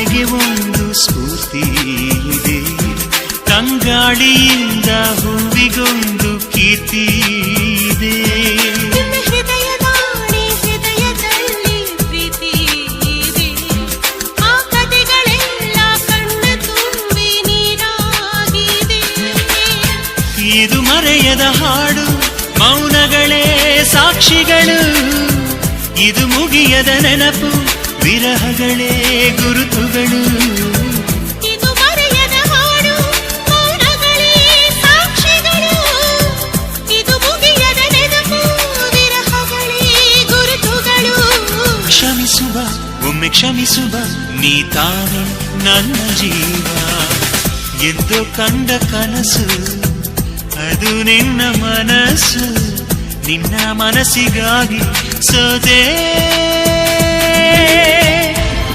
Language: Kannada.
ಕೊನೆಗೆ ಒಂದು ಸ್ಫೂರ್ತಿ ಇದೆ. ತಂಗಾಳಿಯಿಂದ ಹೂವಿಗೊಂದು ಕೀರ್ತಿ ಇದೆ. ಹೃದಯದಲ್ಲಿ ಪ್ರೀತಿ ಇದೆ. ಆ ಕಥೆಗಳೆಲ್ಲ ಕಣ್ಣ ತುಂಬಿ ನೀರಾಗಿದೆ. ಇದು ಮರೆಯದ ಹಾಡು, ಮೌನಗಳೇ ಸಾಕ್ಷಿಗಳು. ಇದು ಮುಗಿಯದ ನೆನಪು, ವಿರಹಗಳೇ ಗುರುತುಗಳು. ಇದು ಮರೆಯದ ಹಾಡು, ಮೌನಗಳೇ ಸಾಕ್ಷಿಗಳು. ಇದು ಮುಗಿಯದ ನೆನಪು, ವಿರಹಗಳೇ ಗುರುತುಗಳು. ಕ್ಷಮಿಸುವ, ಒಮ್ಮೆ ಕ್ಷಮಿಸುವ, ನೀ ತಾನೆ ನನ್ನ ಜೀವ. ಎಂದು ಕಂಡ ಕನಸು ಅದು ನಿನ್ನ ಮನಸ್ಸು. ನಿನ್ನ ಮನಸ್ಸಿಗಾಗಿ ಸೋದೆ.